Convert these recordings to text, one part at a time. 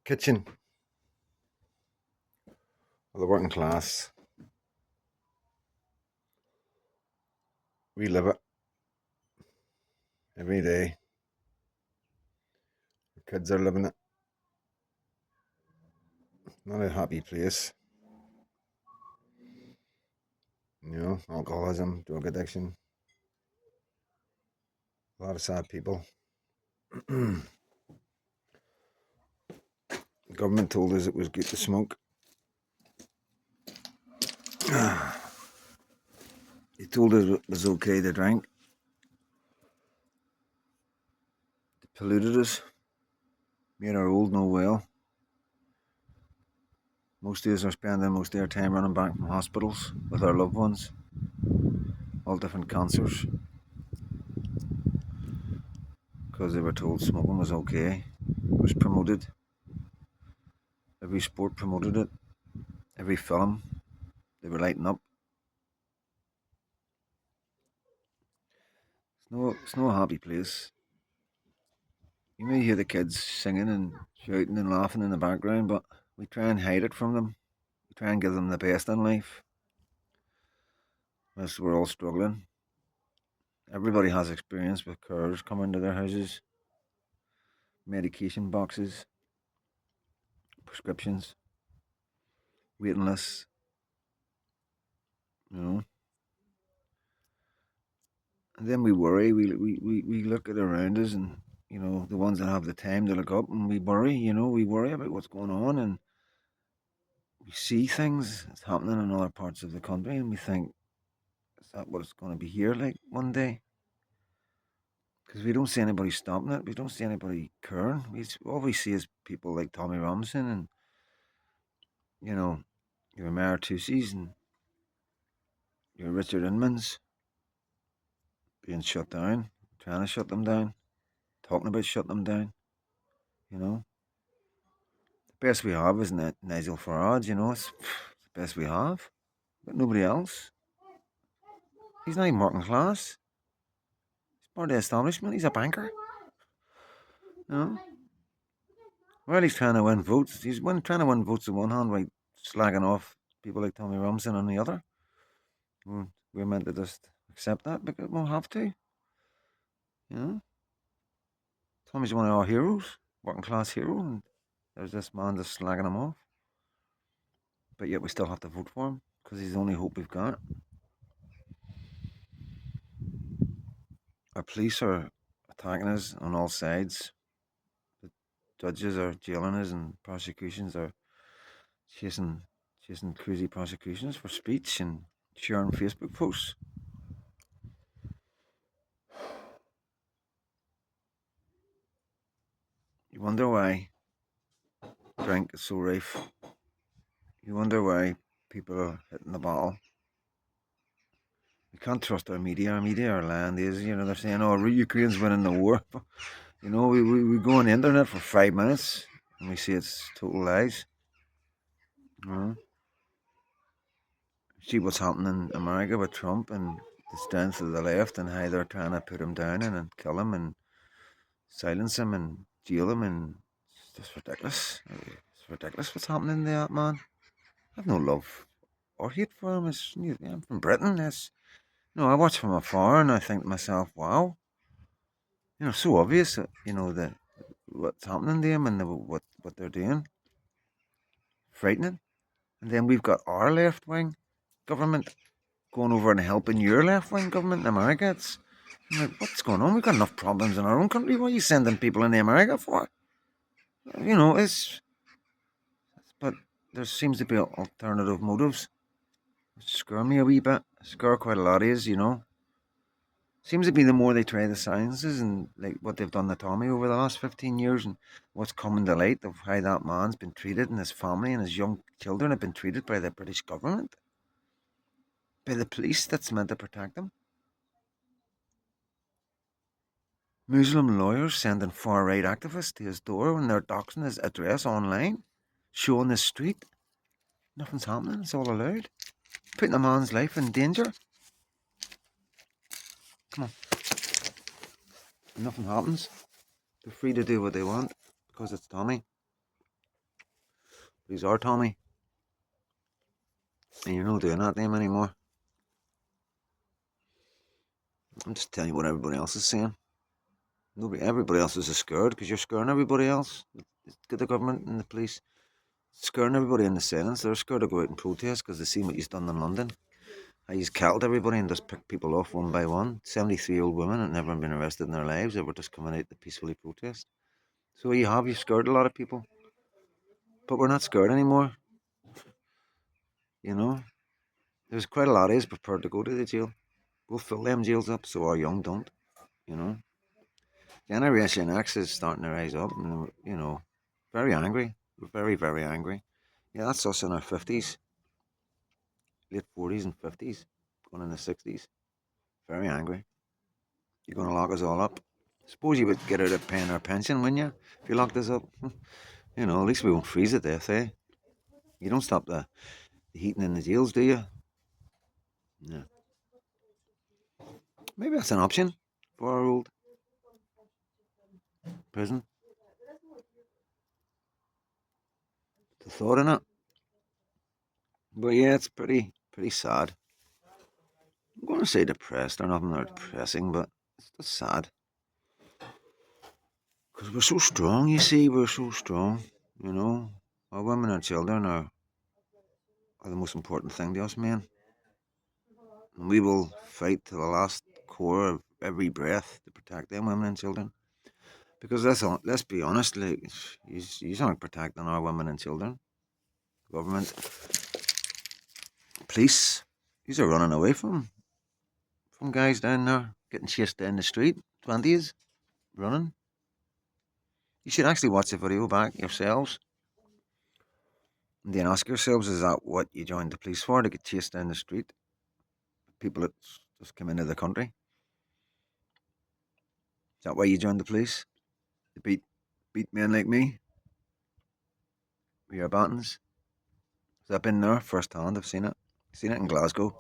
kitchen of the working class. We live it every day. The kids are living it. Not a happy place. Alcoholism, drug addiction, a lot of sad people. The government told us it was good to smoke. They told us it was okay to drink. They polluted us, made our old no well. Most of us are spending most of our time running back from hospitals with our loved ones, all different cancers, because they were told smoking was okay. It was promoted. Every sport promoted it. Every film, they were lighting up. It's no happy place. You may hear the kids singing and shouting and laughing in the background, but we try and hide it from them. We try and give them the best in life. Whilst we're all struggling. Everybody has experience with carers coming to their houses, medication boxes, prescriptions, waiting lists, you know. And then we worry, we look at around us and, the ones that have the time to look up and we worry, we worry about what's going on and we see things that's happening in other parts of the country and we think, is that what it's going to be here like one day? Because we don't see anybody stopping it. We don't see anybody caring. All we see is people like Tommy Robinson and, your Mayor Tussies and your Richard Inmans being shut down, trying to shut them down, talking about shutting them down, you know. The best we have is Nigel Farage, it's the best we have. But nobody else. He's not even working class. He's part of the establishment. He's a banker. You know? Well, he's trying to win votes. Trying to win votes on one hand by slagging off people like Tommy Robinson on the other. We're meant to just accept that because we'll have to. You know? Tommy's one of our heroes, working class hero, and there's this man just slagging him off. But yet we still have to vote for him because he's the only hope we've got. Our police are attacking us on all sides. The judges are jailing us, and prosecutions are chasing crazy prosecutions for speech and sharing Facebook posts. You wonder why drink is so rife. You wonder why people are hitting the bottle. We can't trust our media. Our media are lying. They're saying, "Oh, Ukraine's winning the war." We go on the internet for 5 minutes and we see it's total lies. See what's happening in America with Trump and the strength of the left and how they're trying to put him down and kill him and silence him and jail him, and it's just ridiculous. It's ridiculous what's happening to that man. I have no love or hate for him. I'm from Britain. I watch from afar and I think to myself, wow, so obvious that, that what's happening to him and what they're doing. Frightening. And then we've got our left wing government going over and helping your left wing government in America. I'm like, what's going on? We've got enough problems in our own country. What are you sending people into America for? But there seems to be alternative motives, which scare me a wee bit. Scare quite a lot of us. Seems to be the more they try the sciences and like what they've done to Tommy over the last 15 years and what's coming to light of how that man's been treated and his family and his young children have been treated by the British government, by the police that's meant to protect them. Muslim lawyers sending far right activists to his door when they're doxing his address online, showing his street. Nothing's happening, it's all allowed. Putting a man's life in danger. Come on. Nothing happens. They're free to do what they want because it's Tommy. These are Tommy. And you're not doing that to him anymore. I'm just telling you what everybody else is saying. Everybody else is scared because you're scaring everybody else. The government and the police scaring everybody in the silence. They're scared to go out and protest because they see what he's done in London. How he's killed everybody and just picked people off one by one. 73-year-old women that never been arrested in their lives. They were just coming out to peacefully protest. So you've scared a lot of people. But we're not scared anymore. You know, there's quite a lot of us prepared to go to the jail. We'll fill them jails up so our young don't. You know, Generation X is starting to rise up, and very angry. We're very, very angry. Yeah, that's us in our 50s, late 40s and 50s, going in the 60s. Very angry. You're going to lock us all up. Suppose you would get out of paying our pension, wouldn't you? If you locked us up, at least we won't freeze to death, eh? You don't stop the heating in the jails, do you? Yeah. Maybe that's an option for our old prison. The thought in it. But yeah, it's pretty sad. I'm going to say depressed or nothing or depressing, but it's just sad. Because we're so strong, you see, we're so strong, Our women and children are the most important thing to us, men. And we will fight to the last core of every breath to protect them women and children. Because let's be honest, like, you aren't protecting our women and children. Government, police, these are running away from guys down there, getting chased down the street, 20s, running. You should actually watch the video back yourselves and then ask yourselves, is that what you joined the police for, to get chased down the street? People that just come into the country? Is that why you joined the police? To beat men like me with your buttons? I've been there firsthand, I've seen it. Seen it in Glasgow.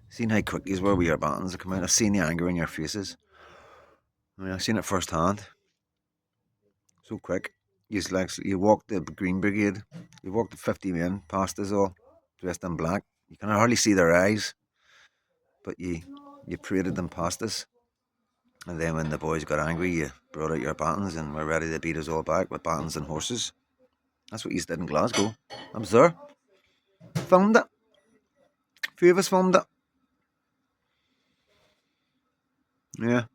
Seen how quick these were with your buttons to come out. I've seen the anger in your faces. I've seen it firsthand. So quick. You walk the Green Brigade, you walk the 50 men past us all, dressed in black. You can hardly see their eyes, but you paraded them past us. And then when the boys got angry, you brought out your batons and were ready to beat us all back with batons and horses. That's what you did in Glasgow. I was there. Filmed it. A few of us filmed it. Yeah.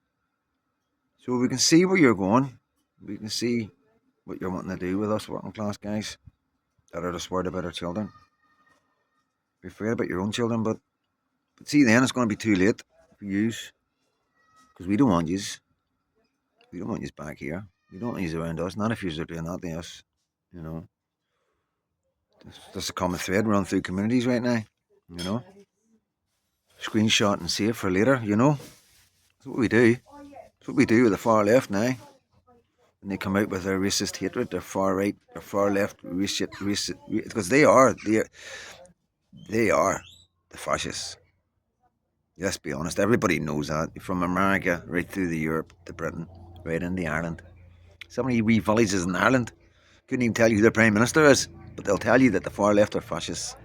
So we can see where you're going. We can see what you're wanting to do with us working class guys that are just worried about our children. Be afraid about your own children, but see then it's going to be too late for yous. Because we don't want yous. We don't want yous back here. We don't want yous around us. Not if yous are doing that to us. You know. There's a common thread running through communities right now. You know. Screenshot and save for later, That's what we do. That's what we do with the far left now. And they come out with their racist hatred, their far right, their far left racist because they are the fascists. Let's be honest, everybody knows that. From America right through the Europe to Britain, right into Ireland. So many wee villages in Ireland couldn't even tell you who the Prime Minister is, but they'll tell you that the far left are fascists.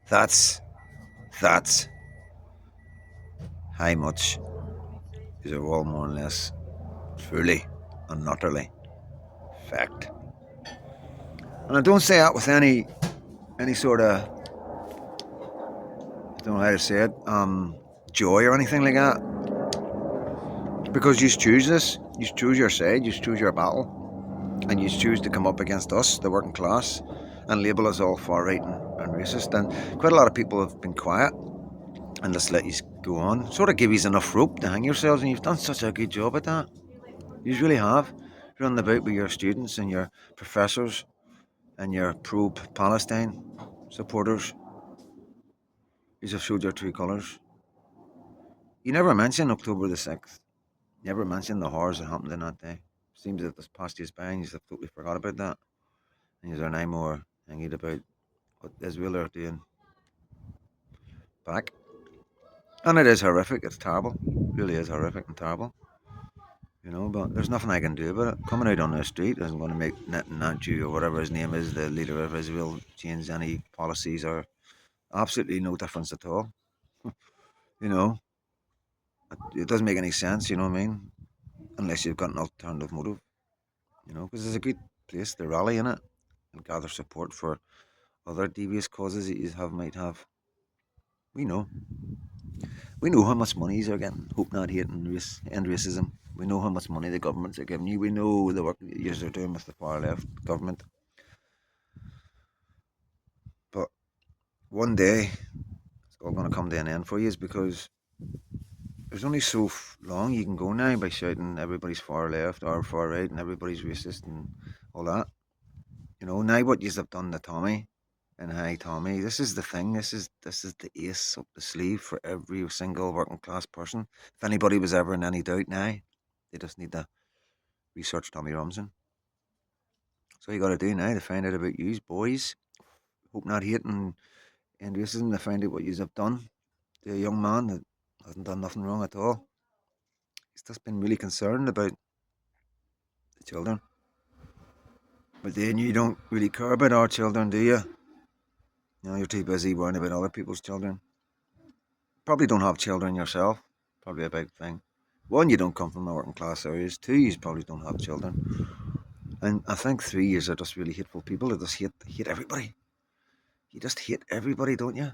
That's how much is are all more or less fully and utterly fact. And I don't say that with any sort of, I don't know how to say it, joy or anything like that. Because you choose this, you choose your side, you choose your battle, and you choose to come up against us, the working class, and label us all far right and racist. And quite a lot of people have been quiet and just let you go on. Sort of give you enough rope to hang yourselves, and you've done such a good job at that. You really have. Running about with your students and your professors and your pro-Palestine supporters. You have showed your true colours. You never mentioned October the 6th. You never mentioned the horrors that happened in that day. Seems that this past year's by and you have totally forgot about that. And you are now more hanging about what Israel are doing back. And it is horrific, it's terrible. It really is horrific and terrible. But there's nothing I can do about it. Coming out on the street isn't going to make Netanyahu or whatever his name is, the leader of Israel, change any policies or absolutely no difference at all. You know, it doesn't make any sense. You know what I mean? Unless you've got an alternative motive. Because it's a good place to rally in it and gather support for other devious causes that you might have. We know. We know how much money you're getting. Hope not hating end racism. We know how much money the governments are giving you. We know the work that you are doing with the far left government. But one day it's all going to come to an end for you, is because there's only so long you can go now by shouting everybody's far left or far right and everybody's racist and all that. Now what you have done to Tommy and hi Tommy, this is the thing. This is the ace up the sleeve for every single working class person. If anybody was ever in any doubt now, they just need to research Tommy Robinson. So you got to do now to find out about you boys. Hope not hating and racism, to find out what you have done to a young man that hasn't done nothing wrong at all. He's just been really concerned about the children. But then you don't really care about our children, do you? You're too busy worrying about other people's children. Probably don't have children yourself. Probably a big thing. One, you don't come from the working class areas. Two, you probably don't have children. And I think three, you are just really hateful people that just hate everybody. You just hate everybody, don't you?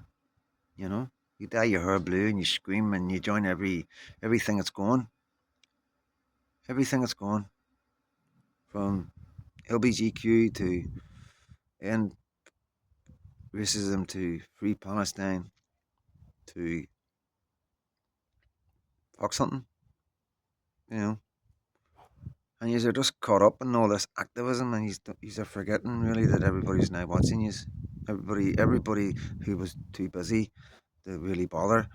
You know, you dye your hair blue and you scream and you join everything that's going. Everything that's going. From LBGQ to end racism to free Palestine to fox hunting, you know. And you're just caught up in all this activism, and you're forgetting really that everybody's now watching you. Everybody who was too busy to really bother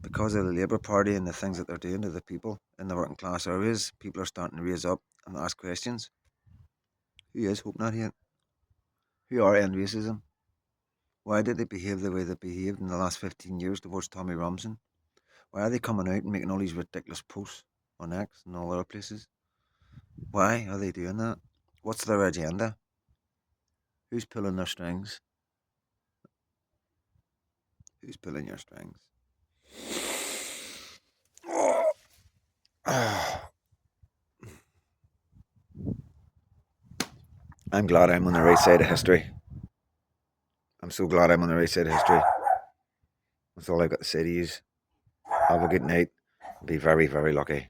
because of the Labour Party and the things that they're doing to the people in the working class areas, people are starting to raise up and ask questions. Who is Hope Not Yet? Who are end racism? Why did they behave the way they behaved in the last 15 years towards Tommy Robinson? Why are they coming out and making all these ridiculous posts on X and all other places? Why are they doing that? What's their agenda? Who's pulling their strings? Who's pulling your strings? I'm glad I'm on the right side of history. I'm so glad I'm on the right side of history. That's all I've got to say to you. Have a good night. Be very, very lucky.